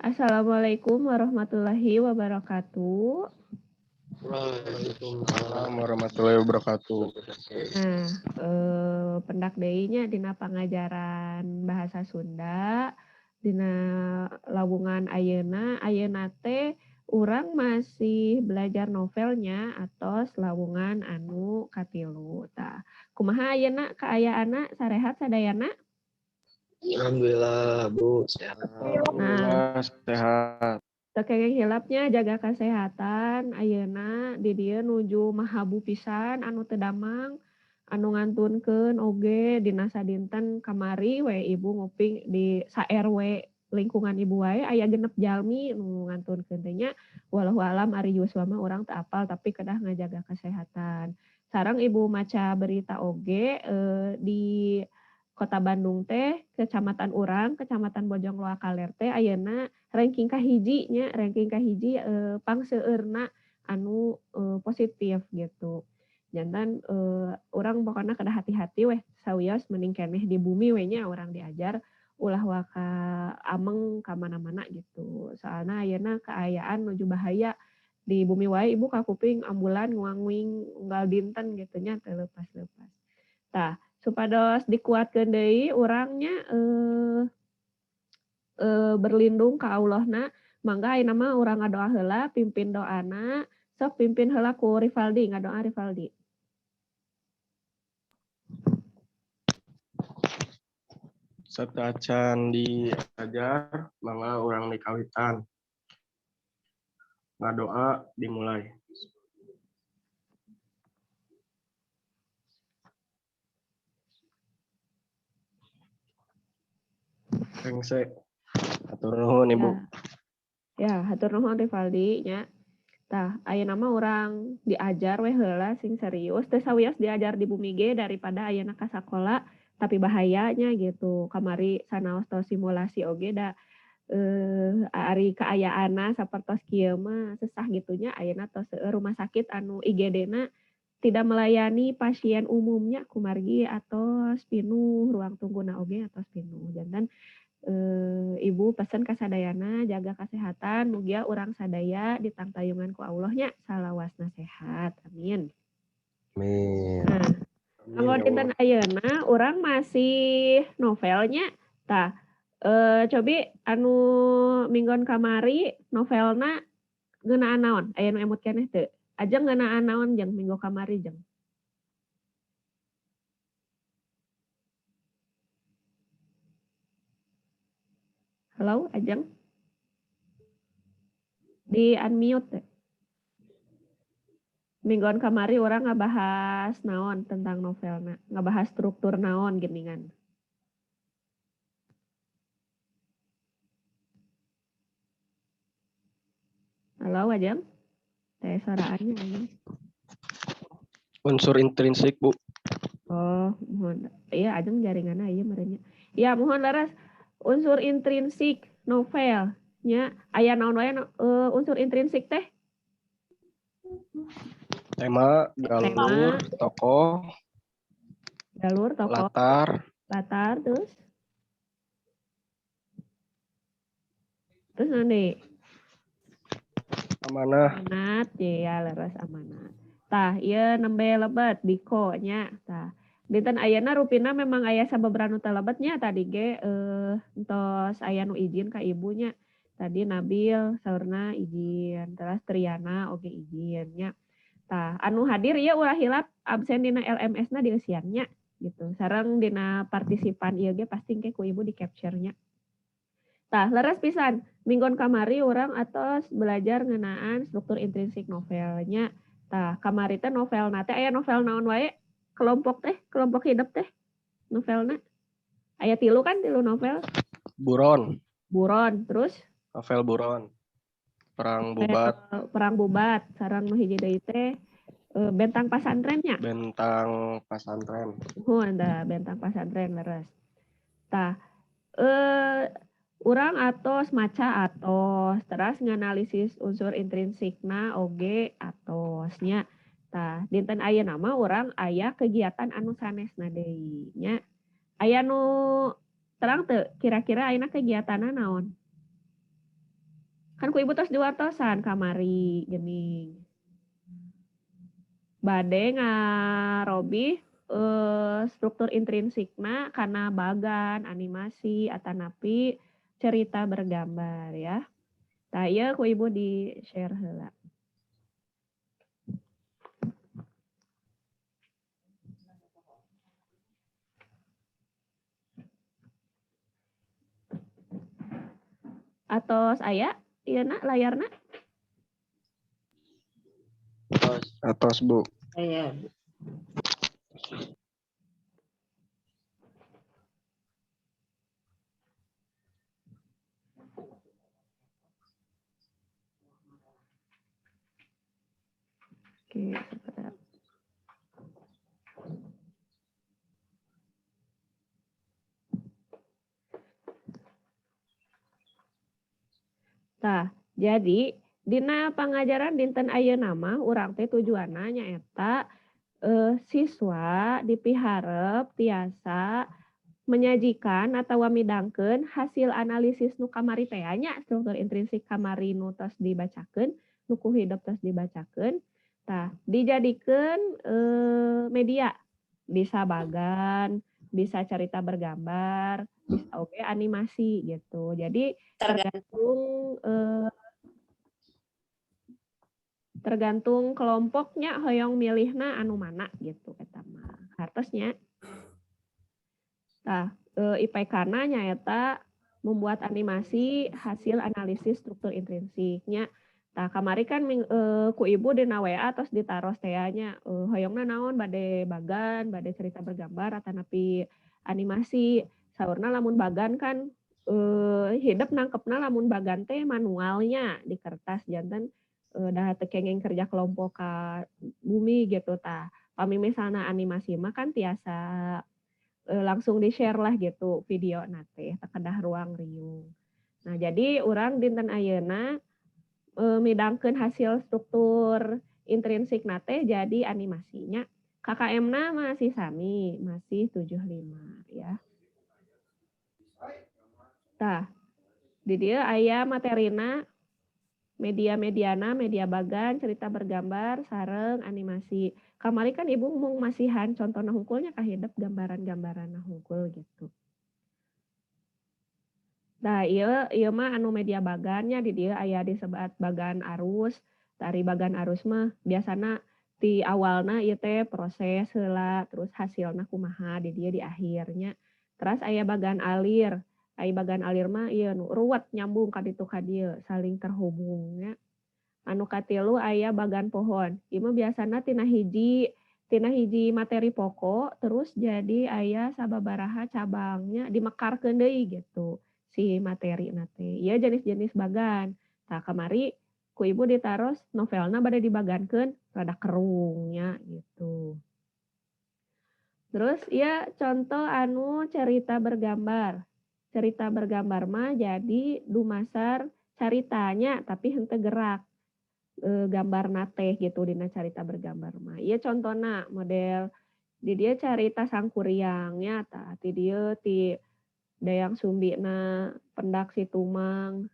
Assalamualaikum warahmatullahi wabarakatuh. Waalaikumsalam warahmatullahi wabarakatuh. Nah, pendak deui-nya dina pangajaran bahasa Sunda dina lawungan ayeuna teh urang masih belajar novelnya atos lawungan anu katilu. Tah, kumaha ayeuna kaayaanna sarehat sadayana? Alhamdulillah Bu, sehat. Alhamdulillah sehat. Sakenging hilapnya jaga kesehatan ayeuna di dieu nuju mahabu pisan anu teu damang anu ngantunkeun oge dina sadinten kamari we ibu nguping di sa RW lingkungan ibu wae aya genep jalmi nu ngantunkeun teh nya walau alam ari Yuswa mah urang teu apal tapi kedah ngajaga kesehatan. Sareng ibu maca berita oge di Kota Bandung teh kecamatan urang kecamatan Bojong Loa Kaler teh ayeuna ranking kahiji nya ranking kahiji pangseueurna anu positif gitu. Jantan urang pokokna kada hati-hati weh sawios mending keneh di bumi we nya urang diajar ulah waka ameng ka mana-mana gitu. Soalna ayeuna kaayaan nuju bahaya di bumi wae ibu kakuping ambulan nguang-nguing unggal dinten gitu nya teu leupas-leupas. Tah, supados dikuatkeun deui urangnya berlindung ka Allahna mangga ayeuna mah urang ngadoa heula pimpin doana sok pimpin heula ku Rivaldi ngadoa Rivaldi. Satacan diajar mangga urang dikawitan. Ngadoa dimulai. Tengse. Hatur nuhun Ibu. Ya, hatur nuhun Rivaldi nya. Tah, ayeuna mah urang diajar we heula sing serius teu sawios diajar di bumi ge daripada ayeuna ka sakola tapi bahayanya gitu. Kamari sanaos tos simulasi oge da ari kaayaanna sapertos kieu mah sesah gitunya ayeuna tos rumah sakit anu IGD-na tidak melayani pasien umumnya kumargi atos pinuh ruang tungguna oge atos pinuh. Jantan ibu pesan ka sadayana jaga kesehatan mugia urang sadaya ditangtayungan ku Allahnya salawasna sehat. Amin. Amin. Nah, kanggo dinten ayeuna urang masih novelnya tah cobi anu minggon kamari novelna ngeunaan naon? Aya nu emut keneh teu? Ajeng ngeunaan naon jeung minggu kamari jeung? Halo, Ajeng? Di unmute teh. Mingguan kamari orang ngabahas naon tentang novelna, ngabahas struktur naon geuningan. Halo, Ajeng? Teh suaraannya Ajeng. Unsur intrinsik Bu. Oh, mohon. Iya, Ajeng jaringanna ieu merenya. Ya, mohon laras unsur intrinsik novel nya aya naon wae unsur intrinsik teh? Tema, galur, tokoh, Galur, tokoh, latar terus nanti amanat ya leres amanat. Tah, ieu nembe lebet diko nya. Tah, dinten ayeuna rupina memang aya sababaraha nu teu lebet nya tadi ge entos aya nu izin ka ibunya. Tadi Nabil saurna izin, terus Triana oge izin nya. Tah, anu hadir ieu ulah hilap absen dina LMS-na dieusian nya gitu. Sareng dina partisipan ieu ge pasti engke ku ibu di capture-nya. Tah, leres pisan. Minggon kamari orang atos belajar ngeunaan struktur intrinsik novelnya. Tah, kamari teh novelna teh aya novel naon wae? Kelompok hidup teh novelna. Aya 3 kan 3 novel? Buron, terus novel Buron. Perang Bubat, sareng nu hiji deui teh Bentang Pasantrennya. Bentang Pasantren. Ada Bentang Pasantren leres. Tah, urang atos maca atos terus nganalisis unsur intrinsikna oge atosnya. Tah, dinten ayeuna mah urang aya kegiatan anu sanesna deui nya. Aya nu terang teu kira-kira ayeuna kegiatanna naon? Kan ku ibu tos diwartosan kamari geuning. Bade ngarobi struktur intrinsikna kana bagan, animasi, atanapi cerita bergambar ya. Tah ieu ku ibu di-share heula. Atos aya ieuna layarna? Atas Bu. Saya. Oke, sebentar. Tah, jadi dina pangajaran dinten ayeuna mah urang teh tujuanna nyaeta siswa dipiharep tiasa menyajikan atau midangkeun hasil analisis nu kamari teh nya struktur intrinsik kamari nu tos dibacakeun, nu ku hidup tos dibacakeun. Tah, dijadikeun media. Bisa bagan, bisa cerita bergambar, bisa oge animasi gitu. Jadi tergantung kelompoknya hoyong milihna anu mana gitu eta mah. Hartosnya. Tah, IPK-na nyaeta membuat animasi hasil analisis struktur intrinsiknya. Tah, kamari kan ku ibu dina WA tos ditaros teh nya hoyongna naon bade bagan, bade cerita bergambar atanapi animasi. Saurna lamun bagan kan hidup nangkepna lamun bagan teh manualnya di kertas janten dah teu kenging kerja kelompok ka bumi gitu tah. Pami misalna animasi mah kan tiasa langsung di-share lah gitu video nate takedah ruang riung. Nah, jadi orang dinten ayeuna midangkeun hasil struktur intrinsik nate jadi animasinya. KKM-na masih sami, masih 75 ya. Tah, di dieu aya materina media-mediana, media bagan, cerita bergambar, sareng animasi. Kamari kan ibu mung masihan contohna hungkulnya kahidep gambaran-gambaran hungkul gitu. Nah, ieu mah anu media bagannya di dieu aya disebat bagan arus. Dari bagan arus mah biasana di awalna ieu teh proses heula, terus hasilna kumaha di dieu di akhirnya. Terus aya bagan alir. Ai bagan alir mah ieu nu ruwet nyambung ka ditu ka dieu, saling terhubungnya. Anu katilu aya bagan pohon. Ieu mah biasana tina hiji materi pokok terus jadi aya sababaraha cabangnya dimekarkeun deui gitu si materi nate. Ieu jenis-jenis bagan. Tah kamari ku ibu ditaros novelna bade dibagankeun rada kerungnya gitu. Terus ieu contoh anu cerita bergambar. Cerita bergambar mah jadi dumasar caritanya tapi henteu gerak. Gambar nate gitu dina carita bergambar mah. Ieu contohna model di dieu carita sangkuriangnya tah ti dieu ti Dayang Sumbina pendak si Tumang,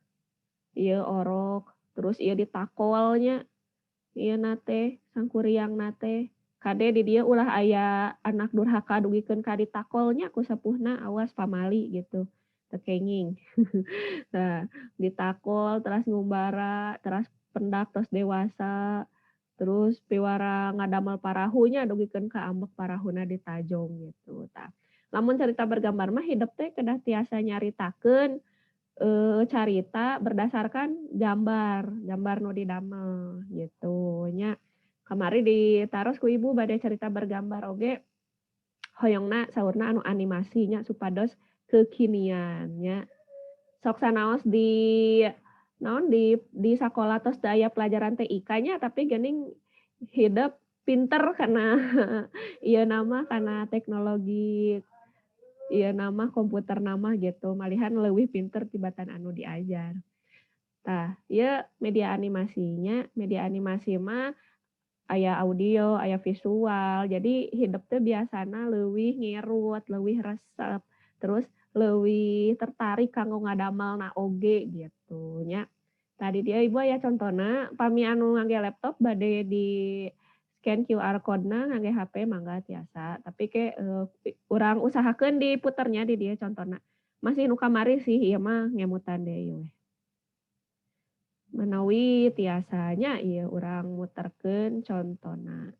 ieu orok, terus ieu ditakolnya, ieu nate sangkuriang nate. Kade di dieu ulah aya anak durhaka dugikeun ka ditakolnya ku sepuhna awas pamali gitu. Teu kenging. Nah, ditakol terus ngumbara, terus pendak tos dewasa, terus piwara ngadamel parahunya dugikeun ka ambek parahuna ditajong gitu tah. Lamun carita bergambar mah hidup teh kedah tiasa nyaritakeun carita berdasarkan gambar, gambar nu didamel gitu nya. Kamari ditaros ku ibu bade cerita bergambar oge hoyongna saurna anu animasinya supados kekinian nya. Sok sanaos naon di sakola tos teu aya pelajaran TIK-nya tapi geuning hidup pinter karena ieu nama karena teknologi ieu nama komputer nama gitu malihan leuwih pinter tibatan anu diajar. Tah, ieu media animasinya, media animasi mah aya audio, aya visual. Jadi hidup teh biasana leuwih ngirut, leuwih resep, terus leuwih tertarik kanggo ngadamelna oge gitu nya. Tadi dia ibu aya contona pami anu ngangge laptop bade di scan QR code-na ngangge HP mangga tiasa. Tapi ke urang usahakeun diputernya di dia contona. Masih nu kamari sih ieu mah ngemutan deui we. Menawi tiasanya ieu urang muterkeun contona.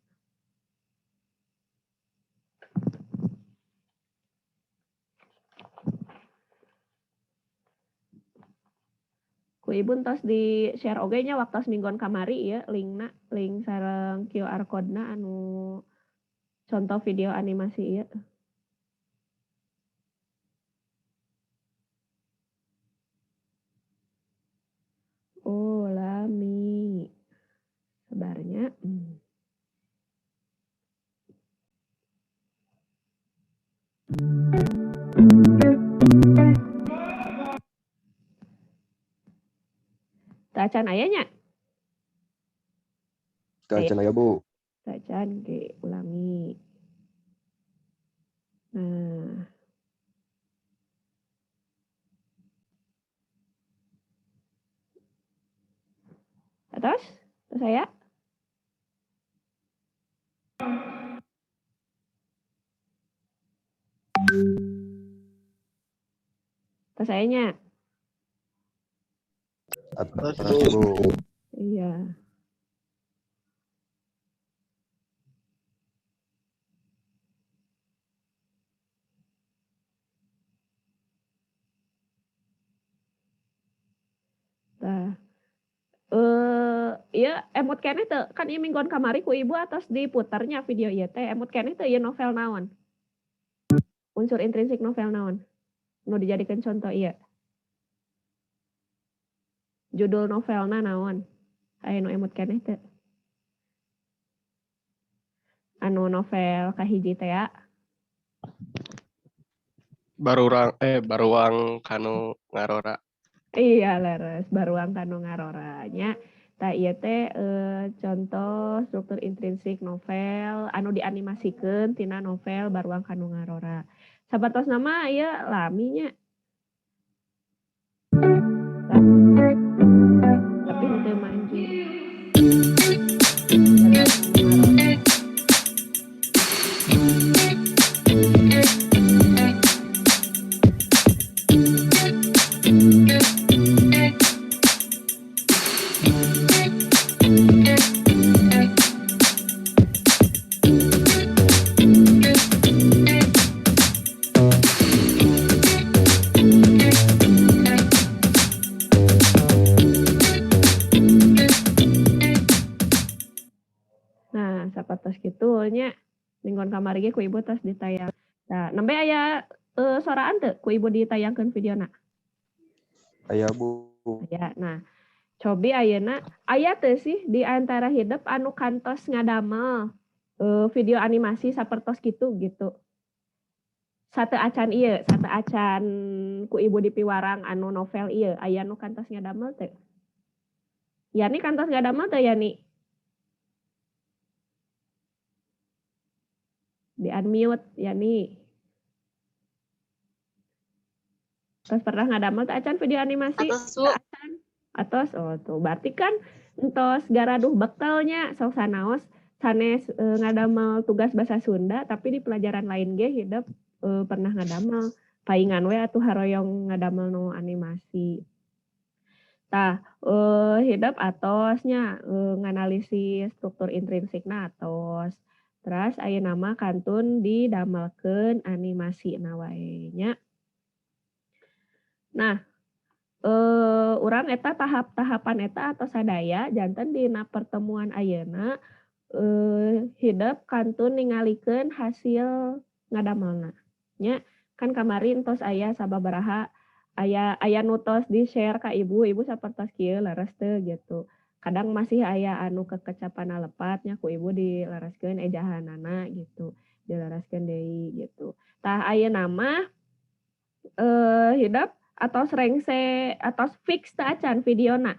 Ku ibu tos di share oge nya waktu mingguan kamari ya linkna, link sareng QR code-na anu contoh video animasi ieu. Oh, lami. Sebarnya. Tacan aya nya? Tacan aya, Bu. Tacan ge ulangi. Nah. Terus saya? Terus sayanya? Atas, Bu. Iya. Nah. Iya emot keneh teu kan ieu mingguan kamari ku ibu atos diputernya video ieu teh emot keneh teu ieu novel naon? Unsur intrinsik novel naon? Nu dijadikeun contoh ieu. Judul novelna naon? Aya nu emot keneh teu? Anu novel kahiji teh ya. Baruang kanu ngarora. Iya leres, baruang kanu ngaroranya. Tah ieu teh contoh struktur intrinsik novel anu dianimasikeun tina novel baruang kanu ngarora. Sapertos nama ieu lami nya. Tapi henteu maju. Nah, sapertos kitu nya mingguan kamari ge ku ibu tos ditayang. Nah, nembe aya soraan teu ku ibu ditayangkeun videona? Aya, Bu. Aya. Nah, cobi ayeuna aya teu sih di antara hidup anu kantos ngadamel video animasi sapertos kitu gitu. Sate acan ieu, sate acan ku ibu di Piwarang anu novel ieu, aya nu kantos ngadamel teu? Yani kantos ngadamel teu Yani? Di unmute Yani. Terus pernah ngadamel teu acan video animasi? Atos, Bu. Acan. Atos, oh tuh berarti kan entos garaduh bekelnya sok sanaos sanes ngadamel tugas bahasa Sunda tapi di pelajaran lain ge hidup pernah ngadamel paingan we atuh haroyong ngadamel nu animasi. Tah hidup atosnya nganalisis struktur intrinsikna atos. Terus ayeuna mah kantun didamelkeun animasi na wae nya. Nah, urang eta tahap-tahapan eta atau sadaya janten dina pertemuan ayeuna hidup kantun ningalikeun hasil ngadamelna. Nya kan kamarin tos aya sababaraha aya nu tos di-share ka ibu sapertos kieu leres teu gitu. Kadang masih aya anu kekecapana lepatnya ku ibu dilereskeun ejahanana gitu. Dilereskeun deui gitu. Tah ayeuna mah hidup atau rengse atau fix teu acan videona.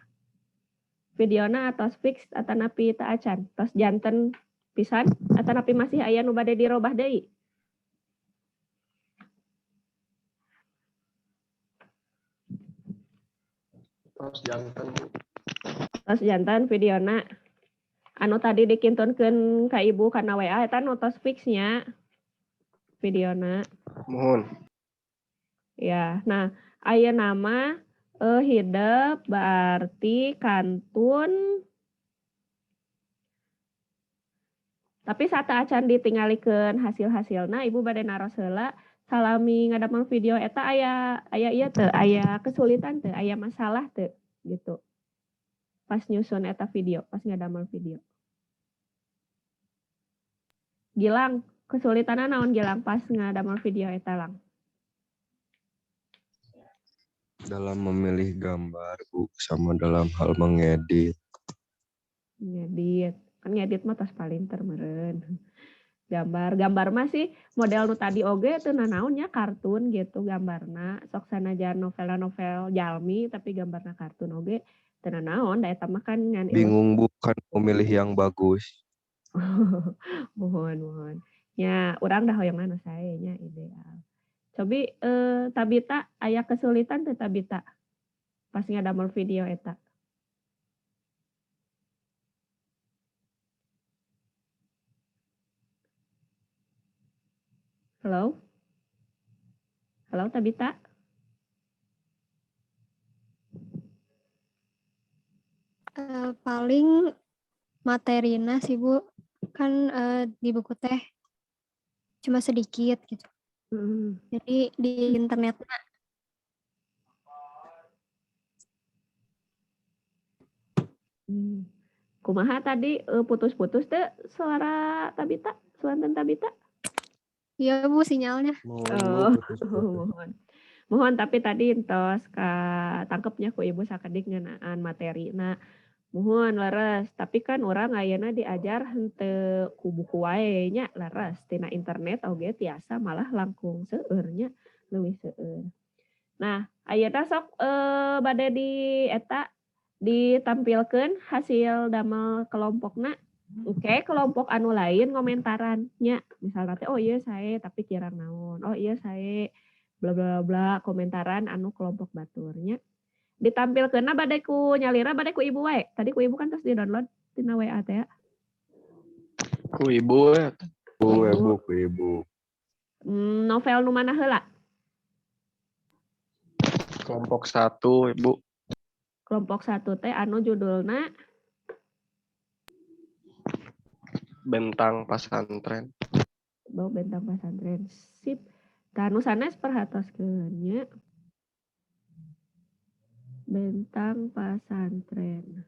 Videona atau fix atanapi teu acan. Tos janten pisan atanapi masih aya nu bade dirobah deui. Tos janten. tos jantan videona anu tadi dikintunkeun ka ibu kana WA eta nu tos fix-nya videona. Mohon. Ya, nah aya nama hideep berarti kantun tapi saat acan ditinggalikeun hasil-hasilna ibu bade naros heula salami ngadamel video eta aya ieu teu aya kesulitan teu aya masalah teu gitu pas nyusun eta video pas ngadamel video. Gilang kesulitanna naon Gilang pas ngadamel video eta lang? dalam memilih gambar, Bu, sama dalam hal mengedit. Ngedit kan ngedit mah tos palinter meureun. Gambar mah sih model nu tadi oge teu nanaonnya kartun gitu gambarna sok sanajan novel jalmi tapi gambarna kartun oge teu nanaon da eta mah kan ngan Bingung, Bu, kan memilih yang bagus. mohon nya urang dah hoyong anu sae nya ideal. Cobi Tabita aya kesulitan teu Tabita pas ngadamel video eta? Halo? Halo Tabita? Paling materina sih Bu, kan di buku teh cuma sedikit gitu. Jadi di internet Kumaha tadi putus-putus teh suara Tabita? Suanten Tabita? iya Bu sinyalnya. Oh, mohon tapi tadi entos tangkepnya ku ibu sakedik ngeunaan materi. Nah, mohon leres. Tapi kan orang ayeuna diajar henteu ku buku wae nya leres. Tina internet oge tiasa malah langkung seueur nya leuwih seueur. Nah, ayeuna sok bade di eta ditampilkeun hasil damel kelompokna. Oke, kelompok anu lain komentarannya. Misalnya teh oh iya saya tapi kirang naon. Oh iya saya bla bla bla komentaran anu kelompok baturnya. Ditampilkeunna bade ku nyalira bade ku ibu wae. Tadi ku ibu kan terus di-download tina WA teh ya. Ku ibu ya. Bu, Ibu. Novel nu mana heula? Kelompok 1 Ibu. Kelompok 1 teh anu judulna Bentang Pasantren. Bau Bentang Pasantren. Sip. Tah anu sanes perhatoskeun nya. Bentang Pasantren.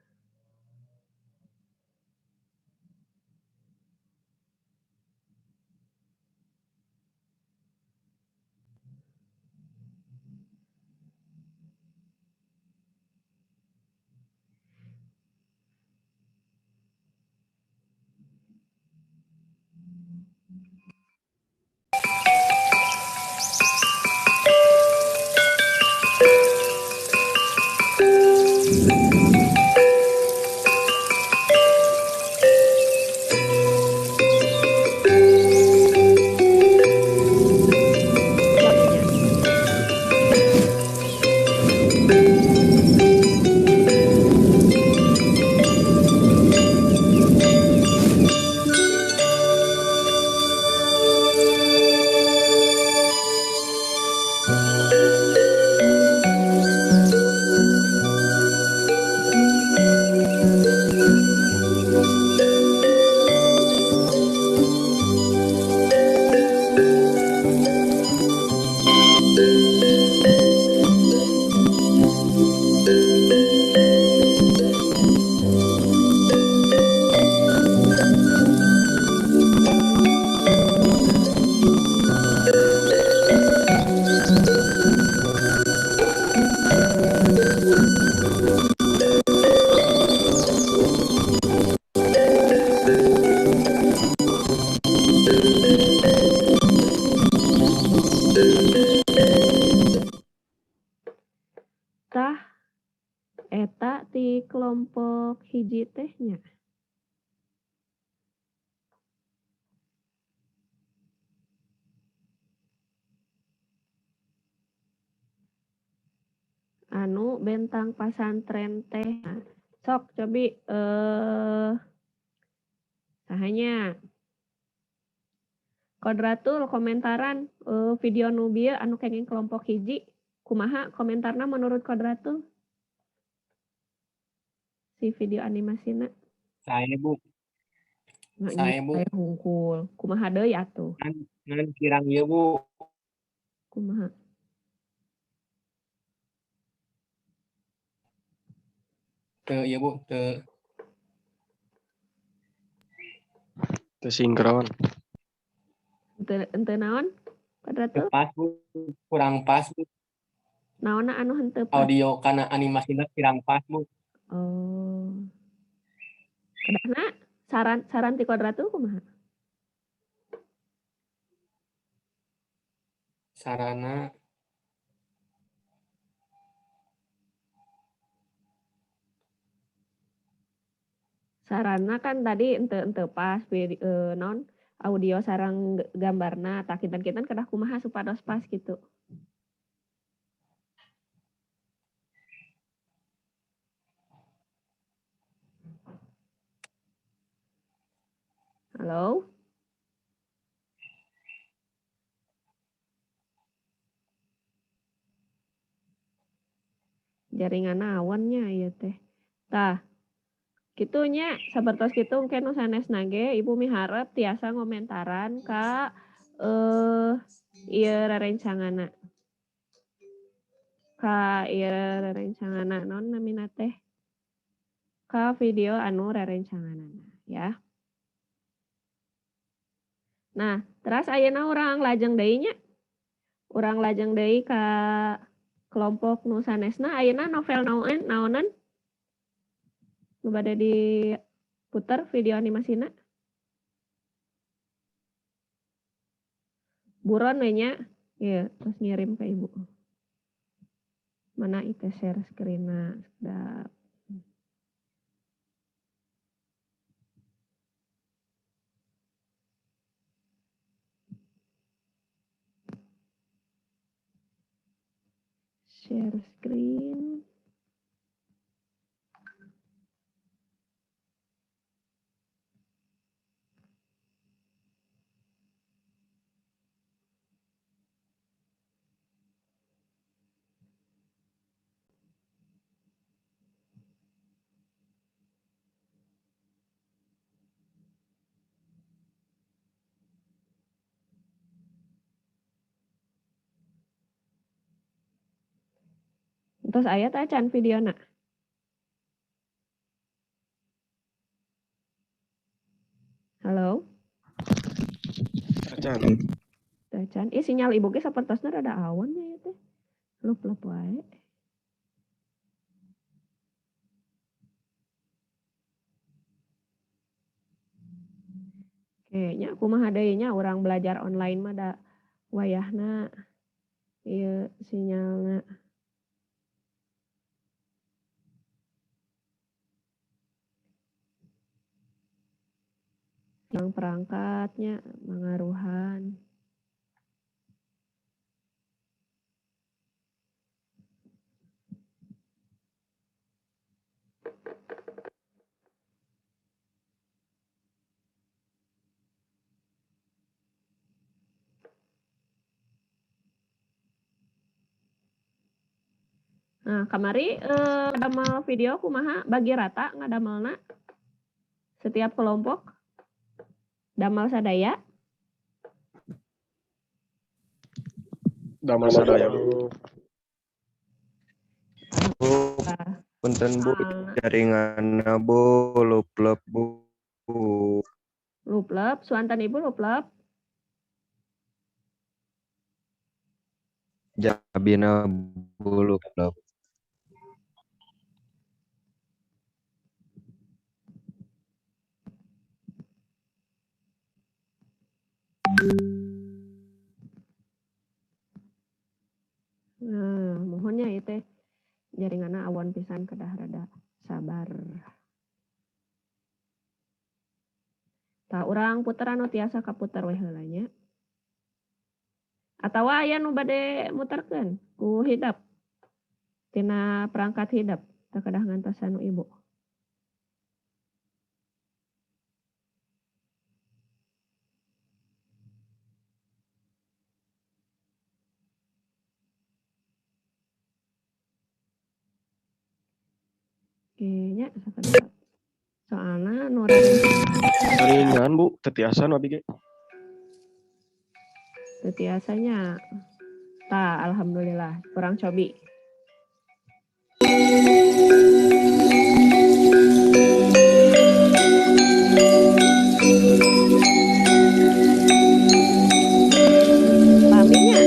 Tah eta ti kelompok hiji teh nya. Anu Bentang Pasantren teh Sok cobi sahanya Kodratul komentaran video nu bieu anu kenging kelompok hiji kumaha komentarna menurut Kodratul si video animasina. Saya Bu, Nggak saya Bu. saya hungkul kumaha deui atuh Ngan kirang ieu Bu. kumaha Teu ieu Bu, teu Sinkron. henteu naon Kodratul pas Bu, kurang pas Bu. naonna anu henteu pas. Audio kana animasina kirang pas Bu. Oh. Kedahna saran ti Kodratul kumaha? Sarana Sarana kan tadi ente pas non audio sarang gambarna tak kinten-kinten kedah kumaha supados pas gitu. Halo? Jaringan awannya ieu teh. Tah, kitunya sapertos kitu engke nu sanesna ge Ibu miharep tiasa ngomentaran ka ieu rerencanganna. Ka ieu rerencanganna naon namina teh? Ka video anu rerencanganana ya. Nah, terus ayeuna urang lajeng deui nya. Urang lajeng deui ka kelompok nu sanesna ayeuna novel naonan nu bade diputer video animasina. Buron we nya. Ieu, terus ngirim ka Ibu. Mana itu share screen-na sedap. Share screen. Terus aya teh can videona. Halo? Acan. Teh can. Ih sinyal Ibu ge sapertosna rada awannya ya teh. Leup-leup wae. Kayaknya kumaha deui nya urang belajar online mah da wayahna ieu sinyalna. Yang perangkatnya mengaruhan. Nah, kamari ngadamel video kumaha bagi rata ngadamelna setiap kelompok damel sadaya. Damel sadaya Bu. Bu, Ah, punten Bu, ah, jaringanna Bu, lup-lup Bu. lup-lup, suantan Ibu lup-lup. Jabina Bu, lup-lup. Nah, mohonnya itu teh jaringanna awan pisan kedah rada sabar. Tah urang puter anu tiasa kaputer we heula nya. Atawa aya nu bade muterkeun ku hidap. Tina perangkat hidap teu kedah ngantos anu Ibu. nya sakedap. Soalna nu raring Ringan Bu, tetiasan abi ge. teu tiasanya. Tah, alhamdulillah. Kurang cobi. Paminya.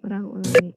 Urang ulangi.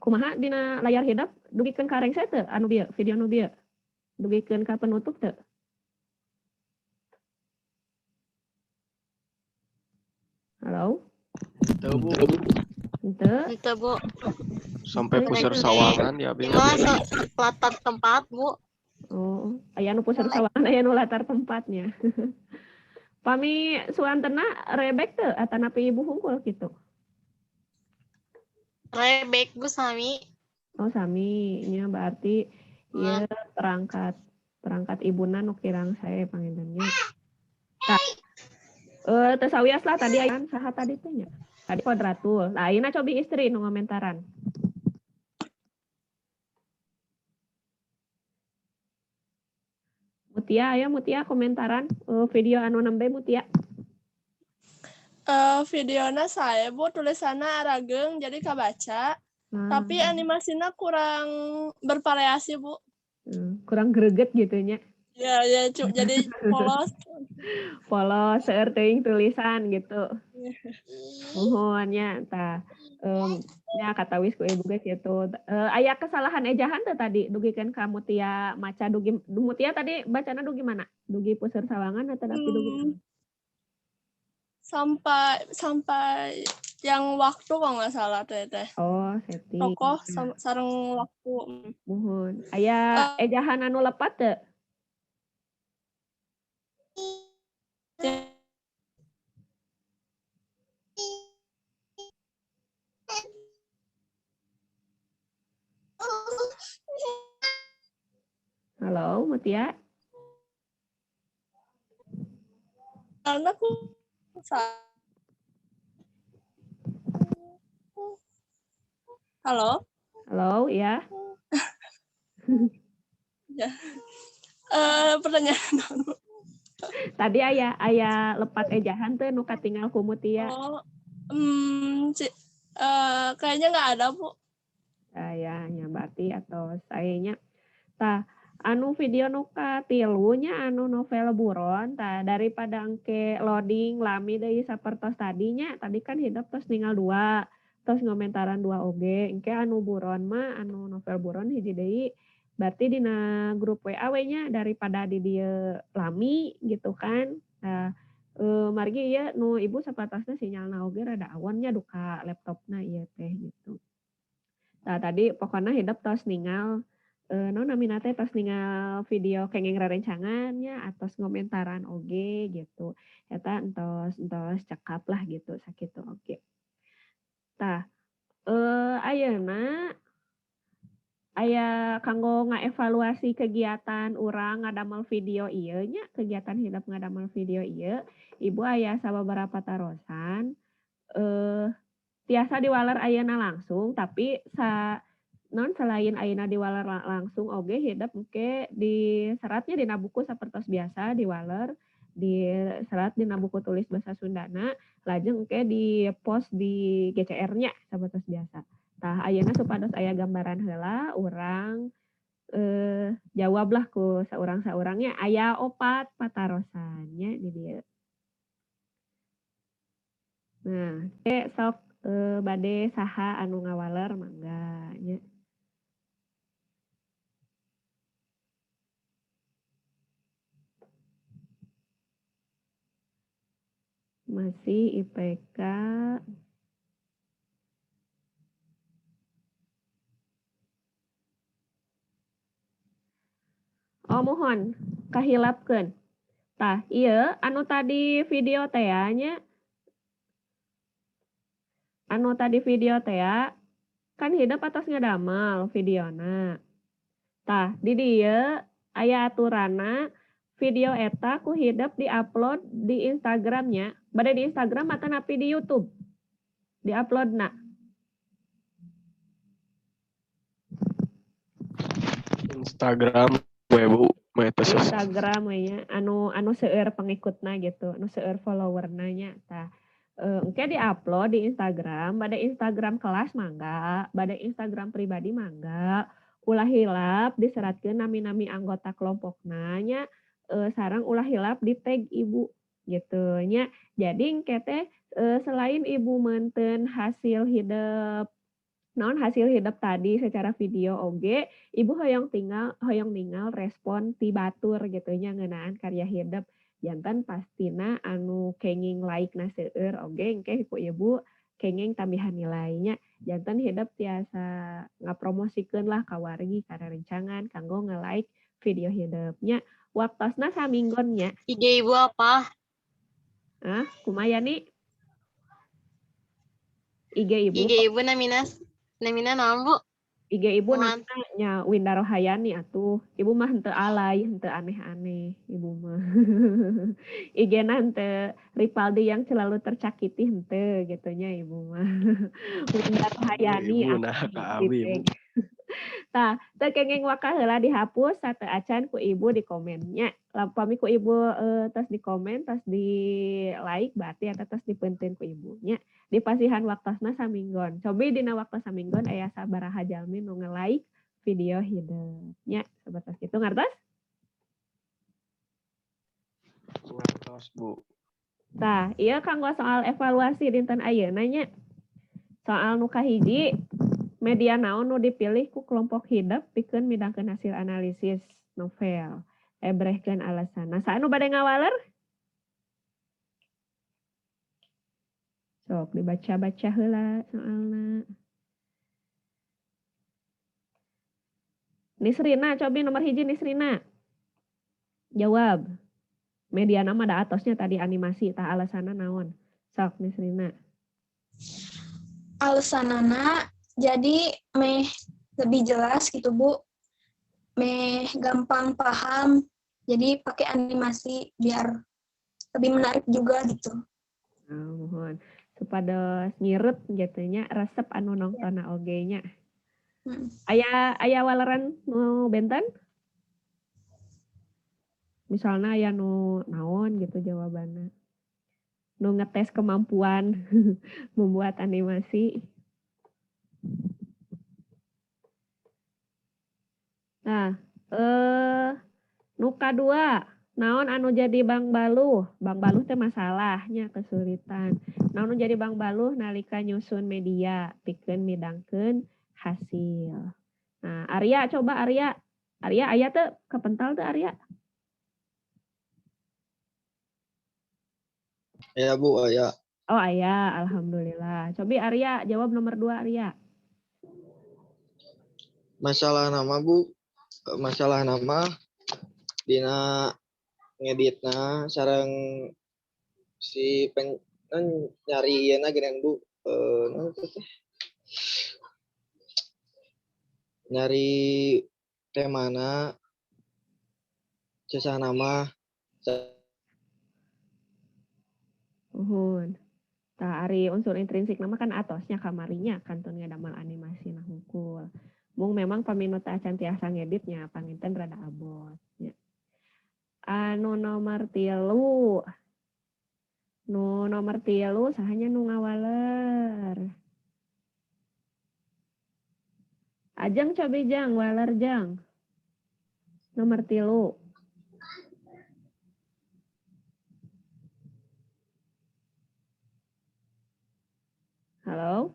Kumaha dina layar hidup dugikeun ka rengse teu anu bieu video nu bieu dugikeun ka penutup teu. Halo. Teu Bu, Henteu. Itu Bu. sampai pusar sawangan ya abi. Cuma latar tempat Bu. Oh, aya nu puseur sawangan aya nu latar tempatnya. Pami suantena rebek teu atanapi ibu hungkul kitu. Rebek Bu sami. Oh sami nya berarti ieu perangkat ibuna nu kirang sae pangintennya. Tah. Teu sawias lah tadi aya saha tadi teh nya. Tadi Kodratul. Lah ayeuna cobi istri nu ngomentaran. Mutia aya Mutia komentaran video anu nembe Mutia. Videona saya Bu tulisanna arageung jadi kabaca. Tapi animasinya kurang bervariasi Bu. Kurang greget gitu nya. Ya jadi polos. Polos seueur teuing tulisan gitu. Muhun nya tah. Nya katawis ku ibu ge kitu. Aya kesalahan ejahan teh tadi dugikeun ka Mutia maca dugi Mutia tadi bacana dugi mana? Dugi puseur sawangan atau tapi dugi mana? Sampai yang waktu kalau nggak salah teh. Oh, setting. Tokoh sareng waktu. Muhun. Aya ejahan anu lepat teu? Halo, Mutia. Anakku. Halo. Halo, ya. Ya. Pertanyaan. Tadi aya lepat ejahan teh nu katinggal ku Mutia. Oh. Kayaknya nggak ada Bu. Ya, berarti atau sayanya tah anu video nu katilunya anu novel buron tah daripada engke loading lami deui sapertos tadinya tadi kan hidup tos ninggal 2 tos ngomentaran 2 oge engke anu buron mah anu novel buron hiji deui berarti dina grup WA we nya daripada di dieu lami gitu kan. Nah, margi ieu nu ibu sapatasna sinyalna oge rada awannya duka laptopna ieu teh gitu. Nah, tadi pokoknya hidup tos ningal non namina teh tos ningal video kenging rerencangannya atos ngomentaran oge gitu. Eta entos cekap lah gitu sakitu oge. Tah, ayeuna aya kanggo ngaevaluasi kegiatan urang ngadamel video ieu nya, kegiatan hidup ngadamel video ieu, Ibu aya sababaraha tarosan tiasa diwaler ayeuna langsung tapi selain ayeuna diwaler langsung oge hidup engke diseratnya dina buku sapertos biasa diwaler diserat dina buku tulis basa Sundana lajeng engke dipost di GCR-nya sapertos biasa. Tah ayeuna supados aya gambaran heula urang jawablah ku saurang-saurangnya aya 4 patarosannya di dieu. Nah, sok bade saha anu ngawaler mangga nya. Masih IPK. Oh mohon kahilapkeun. Tah ieu anu tadi video teh nya anu tadi video teh kan hidup atas ngadamel videona. Tah di dieu aya aturanna video eta ku hidup diupload di Instagramnya. Bade di Instagram atau napi di YouTube. Diuploadna. Instagram we Bu Instagram we nya anu seueur pengikutna gitu, anu seueur followerna nya tah. Engke diupload di Instagram, bade Instagram kelas mangga, bade Instagram pribadi mangga. Ulah hilap diseratkeun nami-nami anggota kelompokna nya sareng ulah hilap di tag ibu gitu nya. Jadi engke teh selain ibu meunteun hasil hidup tadi secara video oge ibu hoyong ningal respon ti batur gitu nya ngeunaan karya hidup jantan pastina anu kenging like na seueur oge engke ku ibu kenging tambihan nilainya jantan hidup tiasa ngapromosikeun lah ka wargi kana rencangan kanggo nge-like video hidupnya waktosna saminggon nya. IG ibu apa? Kumaha nih? IG ibu. IG ibu namina naon Bu? IG ibu namanya Winda Rohayani atuh. Ibu mah henteu alay, henteu aneh-aneh ibu mah. IG-na henteu Ripaldi yang selalu tercakiti henteu gitunya ibu mah. Winda Rohayani ibu nah ka abi Bu. Tah, teu kenging waka heula dihapus sateu acan ku ibu di komennya. Lampami ku ibu tos di komen, tos di like berarti eta tos dipeunteun ku ibunya. Di pasihan waktosna saminggon. Cobi dina waktu saminggon aya sabaraha jalmi nu nge-like video hidupnya. Sebatas kitu ngartos? Ngertos Bu. Tah, ieu kanggo soal evaluasi dinten ayeuna nya. Soal nu kahiji media naon nu dipilih ku kelompok hidup pikeun midangkeun hasil analisis novel. Ebrehkeun alasanna. Saanu bade ngawaler? Sok dibaca-baca heula soalna. Nisrina, cobi nomor hiji Nisrina. Jawab. Media nama da atosnya tadi animasi, tah alasanna naon? Sok Nisrina. Alasanana jadi lebih jelas gitu Bu. Gampang paham. Jadi pakai animasi biar lebih menarik juga gitu. Mohon supados nyirut jatuhnya resep anu nongtonna oge nya. Aya waleran nu benten? Misalnya aya nu naon gitu jawabannya. Nu ngetes kemampuan membuat animasi. Nah, nuka 2. Naon anu jadi Bang Baluh? Bang Baluh teh masalahnya kesulitan. Naon jadi Bang Baluh nalika nyusun media pikeun midangkeun hasil. Nah, Arya coba Arya. Arya aya teu kepental teu Arya? Ya Bu, ya. Oh aya, alhamdulillah. Cobi Arya jawab nomor 2 Arya. Masalah nama Bu, masalah nama dina ngeditna sareng si nyari ieu geuning Bu. Naon teh? Nyari temana nama Uhun. Tah ari unsur intrinsik nama kan atosnya kamarinya kantun ngadamel animasi nah hungkul. Mung memang paminut acan tiasa ngeditnya panginten rada abot. Ya. Anu nomor 3. Nu nomor 3 sahanya nu ngawaler. Ajang cobi jang, waler jang. Nomor 3. Halo?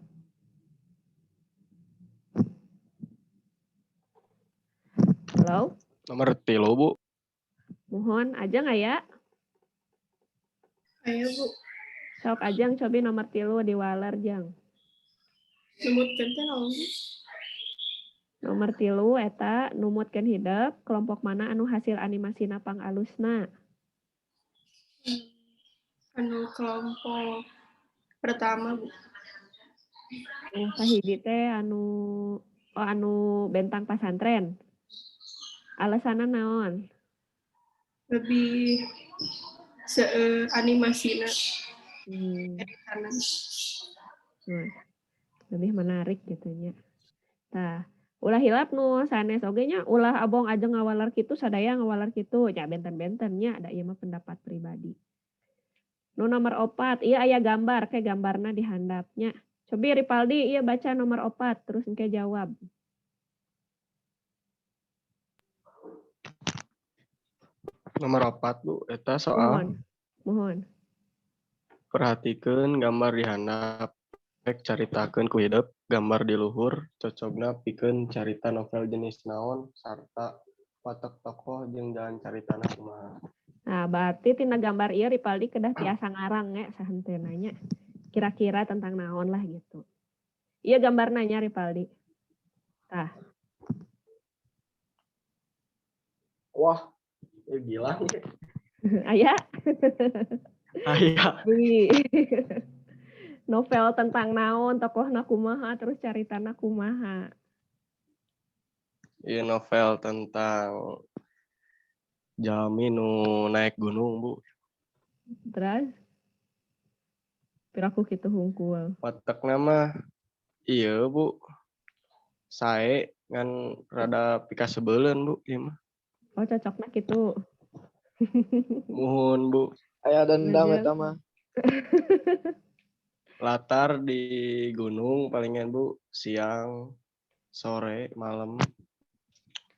Halo? Nomor 3, Bu. Mohon Ajang aya? Ayo Bu, Sok Ajang cobi nomor 3 di waler jang. sebutkan teh naon Bu? Nomor 3 eta numutkeun hideup kelompok mana anu hasil animasina pangalusna. Anu kelompok pertama Bu. Sahiji teh anu bentang pasantren. Alasanna naon? Lebih animasinya kanan. Lebih menarik gitunya. Tah, ulah hilap nu sanes oge nya ulah abong Ajeng ngawalar kitu sadaya ngawalar kitu nya benten-benten nya da ieu mah pendapat pribadi. Nu nomor 4 ieu aya gambar ke gambarna di handapnya. Cobi Ripaldi ieu baca nomor 4 terus engke jawab. Nomor 4, Bu. Eta soal Mohon. perhatikeun gambar di handap. Rek caritakeun ku hideup gambar di luhur cocogna pikeun carita novel jenis naon sarta watak tokoh jeung jalan caritana kumaha. Nah, berarti tina gambar ieu Ripaldi kedah tiasa ngarang nya sahenteuna nya. Kira-kira tentang naon lah gitu. Ieu gambarna nya Ripaldi. Tah. Wah, gila. Aya? Aya. Novel tentang naon, tokohna kumaha, terus caritana kumaha. Ieu novel tentang jalmi nu naik gunung, Bu. Terus piraku kitu hungkul. Watakna mah ieu, Bu. Sae ngan rada pika sebeuleun, Bu, ieu mah. Oh, cocokna kitu. Muhun, Bu. aya dendam eta mah. Latar di gunung palingan, Bu, siang, sore, malam.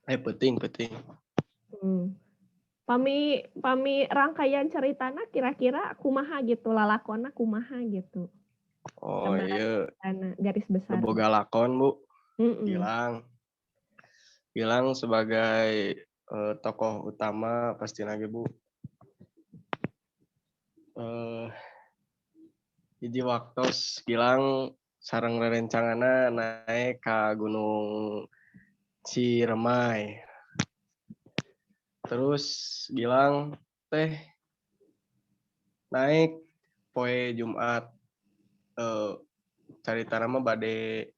Penting. Pami rangkaian ceritana kira-kira kumaha gitu, lalakonna kumaha gitu. Oh iya, garis besar. boga lakon, Bu. Mm-mm. Gilang sebagai tokoh utama pasti lagi, Bu. Hiji waktos Gilang sareng rerencangana naik ka Gunung Ciremai. Terus Gilang teh naik poe Jumat. Carita nama bade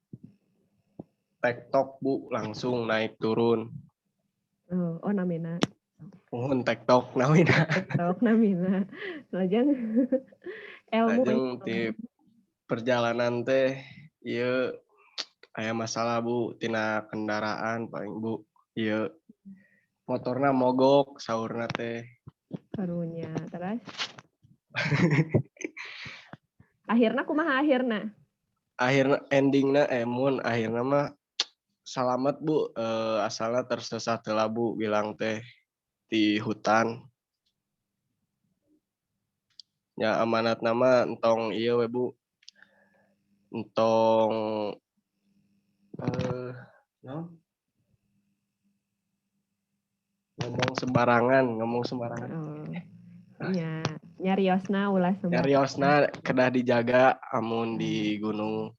tektok, Bu, langsung naik turun. Oh namina. Mohon tektok namina. Tektok namina. Lajeng ilmu. Lajeng ti perjalanan teh ieu aya masalah, Bu, tina kendaraan paling, Bu. Ieu motorna mogok saurna teh. Karunya terus. Akhirna kumaha akhirna? Akhirna endingna mun akhirna mah salamet Bu, asalna tersesat heula Bu bilang teh di hutan. Ya amanat nama entong ieu we Bu. Entong naon? Ngomong sembarangan. Oh. Nya nyariosna ulah sembarangan. Nyariosna kedah dijaga amun di gunung.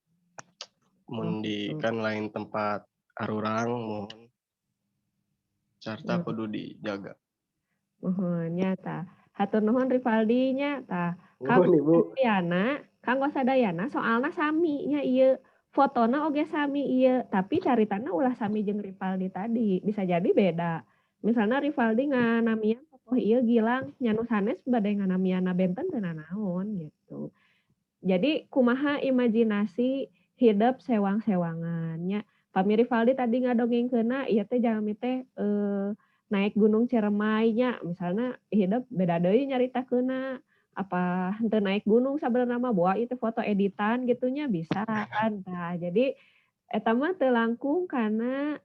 Mun di gitu. kan lain tempat arurang mun sarta kudu dijaga. Nya tah. Hatur nuhun Rivaldi nya tah. Nuhun Ibu. Kanggo sadayana soalna sami nya ieu. Fotona oge sami ieu, tapi caritana ulah sami jeung Rivaldi tadi. Bisa jadi beda. Misalnya Rivaldi nganamian tokoh ieu Gilang, nya nu sanes bade nganamianna benten teu nanaon gitu. Jadi kumaha imajinasi hidup sewang-sewangannya. Pami Rivaldi tadi ngadongengkeunna ieu teh jalmi teh naik gunung Ciremay nya, misalnya hidup beda deui nyaritakeunna. Apa henteu naik gunung sabenerna mah boa itu foto editan gitunya bisa kan. Nah, jadi eta mah teu langkung karena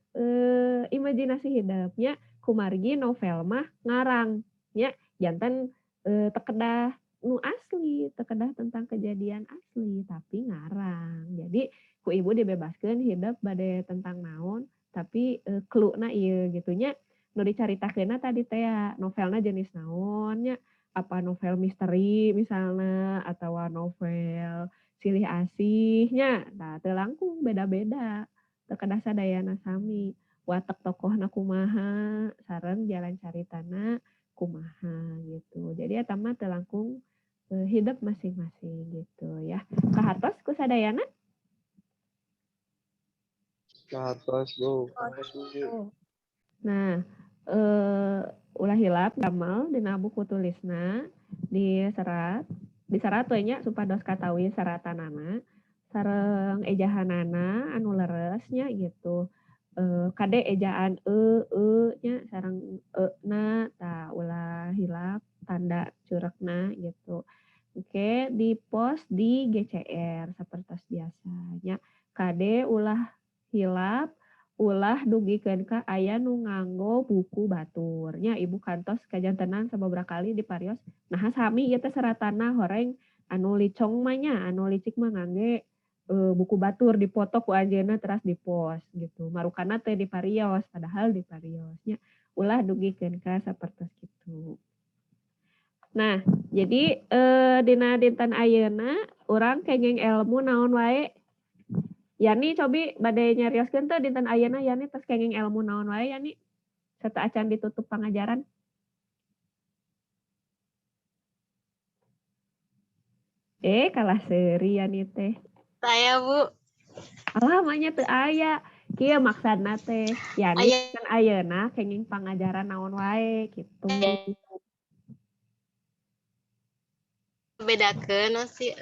imajinasi hidupnya kumargi novel mah ngarang nya janten teu kedah nu asli, teu kedah tentang kejadian asli tapi ngarang. Jadi ku ibu dibebaskeun hidup bade tentang naon tapi clue-na ieu gitunya nu dicaritakeunna tadi teh novelna jenis naon nya, apa novel misteri misalnya atau novel silih asihnya. Nah, teu langkung beda-beda. Teu kedah sadayana sami. Watek tokohna kumaha, sareng jalan caritana kumaha gitu. Jadi eta mah teu langkung hidup masing-masing gitu ya. Kahartos ku sadayana? Kahartos Bu. Nah, ulah hilap damel dina buku tulisna diserat we nya supados katawi seratanana sareng ejahanana anu leres nya gitu. Kade ejaan nya sareng na tah ulah hilap tanda curekna gitu. Oke, di post di GCR sapertos biasanya. Kade ulah hilap ulah dugikeun ka aya nu nganggo buku batur nya ibu kantos kajantenan sababaraha kali di parios nah sami ieu teh seratana horeng anu licong mah nya anu licik mah ngangge buku batur dipoto ku anjeunna teras di post gitu marukana teh di parios padahal di parios nya ulah dugikeun ka sapertos kitu. Nah jadi dina dinten ayeuna urang kenging ilmu naon wae. Yani cobi bade nyarioskeun teh dinten ayeuna Yani tos kenging ilmu naon wae Yani serta acan ditutup pangajaran. Kalah seuri Yani teh. Saya Bu. Alah mah nya teu aya. Kieu maksudna teh Yani kan ayeuna kenging pangajaran naon wae gitu. Bedakeun sih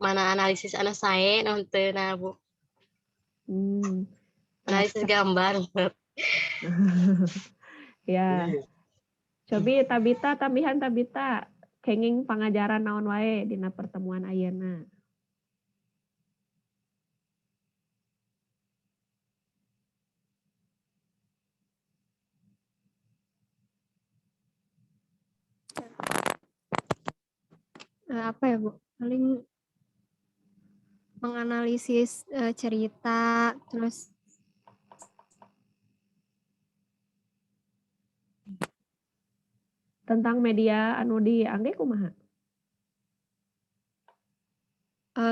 mana analisis anu sae nu teu na Bu. Analisis gambar. Ya. Cobi Tabita tambihan Tabita kenging pangajaran naon wae dina pertemuan ayeuna. Apa ya Bu? Paling menganalisis cerita terus tentang media anu diangge kumaha?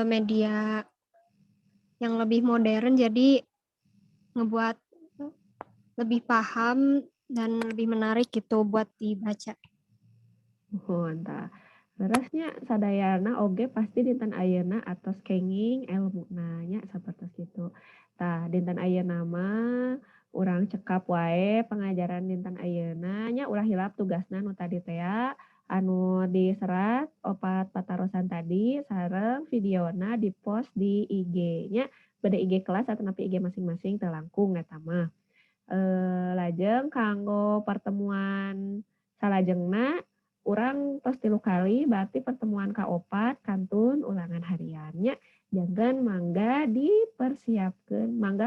Media yang lebih modern jadi ngebuat lebih paham dan lebih menarik gitu buat dibaca. Entah. Lerasnya sadayana oge pasti dinten ayeuna atos kenging ilmuna nya sapertos kitu. Tah dinten ayeuna mah urang cekap wae pengajaran dinten ayeuna nya ulah hilap tugasna nu tadi teh anu diserat opat patarosan tadi sareng videona dipost di IG nya bade IG kelas atau napi IG masing-masing teu langkung eta mah. Lajeng kanggo pertemuan salajengna urang tos 3 kali berarti pertemuan ka-4 kantun ulangan hariannya jangan mangga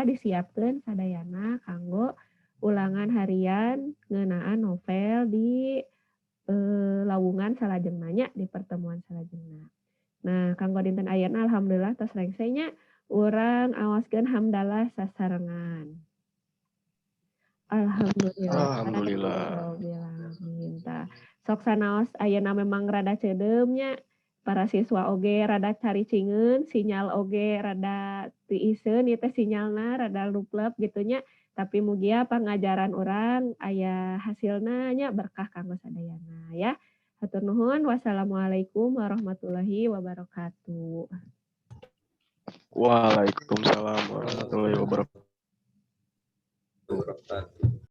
disiapkeun sadayana kanggo ulangan harian ngeunaan novel di lawungan salajengna nya di pertemuan salajengna. Nah, kanggo dinten ayeuna alhamdulillah tos rengsenya urang aoskeun hamdalah sasarengan. Alhamdulillah. Alhamdulillah. Rabbil alamin. Tah, sok sanaos ayeuna memang rada cedeumnya para siswa oge rada caricingeun, sinyal oge rada teu iseun ieu teh sinyalna rada luplep gitu nya. Tapi mugia pangajaran orang aya hasilna nya berkah kanggo sadayana ya. Hatur nuhun. Wassalamualaikum warahmatullahi wabarakatuh. Waalaikumsalam warahmatullahi wabarakatuh.